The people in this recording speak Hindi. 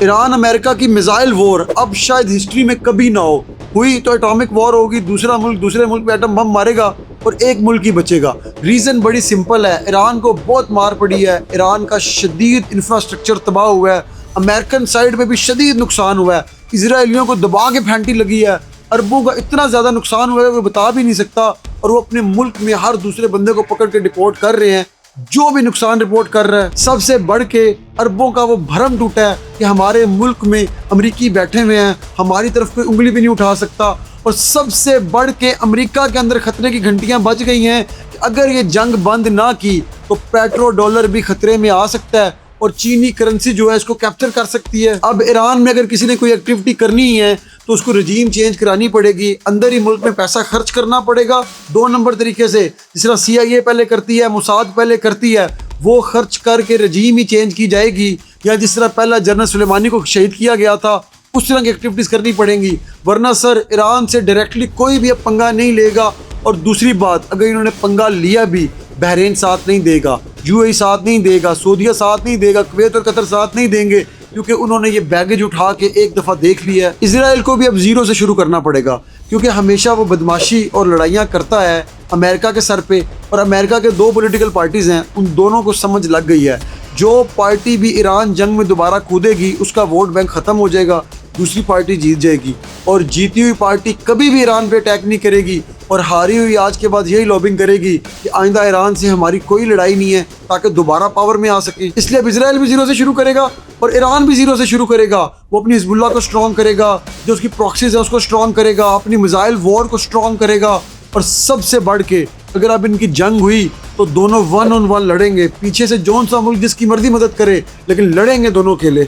ईरान अमेरिका की मिसाइल वॉर अब शायद हिस्ट्री में कभी ना हो। हुई तो एटॉमिक वॉर होगी, दूसरा मुल्क दूसरे मुल्क पे एटम बम मारेगा और एक मुल्क ही बचेगा। रीज़न बड़ी सिंपल है, ईरान को बहुत मार पड़ी है, ईरान का शदीद इंफ्रास्ट्रक्चर तबाह हुआ है, अमेरिकन साइड पे भी शदीद नुकसान हुआ है, इजराइलियों को दबा के फैंटी लगी है, अरबों का इतना ज़्यादा नुकसान हुआ है वो बता भी नहीं सकता। और वो अपने मुल्क में हर दूसरे बंदे को पकड़ के डिपोर्ट कर रहे हैं, जो भी नुकसान रिपोर्ट कर रहा है। सबसे बढ़ के अरबों का वो भरम टूटा है कि हमारे मुल्क में अमरीकी बैठे हुए हैं, हमारी तरफ कोई उंगली भी नहीं उठा सकता। और सबसे बढ़ के अमेरिका के अंदर खतरे की घंटियां बज गई हैं कि अगर ये जंग बंद ना की तो पेट्रो डॉलर भी खतरे में आ सकता है और चीनी करेंसी जो है इसको कैप्चर कर सकती है। अब ईरान में अगर किसी ने कोई एक्टिविटी करनी है तो उसको रजीम चेंज करानी पड़ेगी, अंदर ही मुल्क में पैसा खर्च करना पड़ेगा 2 नंबर तरीके से, जिस तरह CIA पहले करती है, मोसाद पहले करती है, वो खर्च करके रजीम ही चेंज की जाएगी। या जिस तरह पहला जनरल सुलेमानी को शहीद किया गया था उस तरह की एक्टिविटीज़ करनी पड़ेंगी, वरना सर ईरान से डायरेक्टली कोई भी अब पंगा नहीं लेगा। और दूसरी बात, अगर इन्होंने पंगा लिया भी, बहरीन साथ नहीं देगा, UAE साथ नहीं देगा, सऊदीया साथ नहीं देगा, कुवैत और कतर साथ नहीं देंगे, क्योंकि उन्होंने ये बैगेज उठा के एक दफ़ा देख लिया है। इजराइल को भी अब ज़ीरो से शुरू करना पड़ेगा, क्योंकि हमेशा वो बदमाशी और लड़ाइयाँ करता है अमेरिका के सर पे। और अमेरिका के 2 पॉलिटिकल पार्टीज़ हैं, उन दोनों को समझ लग गई है, जो पार्टी भी ईरान जंग में दोबारा कूदेगी उसका वोट बैंक ख़त्म हो जाएगा, दूसरी पार्टी जीत जाएगी। और जीती हुई पार्टी कभी भी ईरान पे अटैक नहीं करेगी, और हारी हुई आज के बाद यही लॉबिंग करेगी कि आइंदा ईरान से हमारी कोई लड़ाई नहीं है, ताकि दोबारा पावर में आ सके। इसलिए अब इजराइल भी ज़ीरो से शुरू करेगा और ईरान भी ज़ीरो से शुरू करेगा। वो अपनी हिजबुल्लाह को स्ट्रॉन्ग करेगा, जो उसकी प्रॉक्सीज है उसको स्ट्रॉन्ग करेगा, अपनी मिसाइल वॉर को स्ट्रॉन्ग करेगा। और सबसे बढ़ के अगर अब इनकी जंग हुई तो दोनों 1 on 1 लड़ेंगे, पीछे से जौन सा मुल्क जिसकी मर्जी मदद करे, लेकिन लड़ेंगे दोनों अकेले।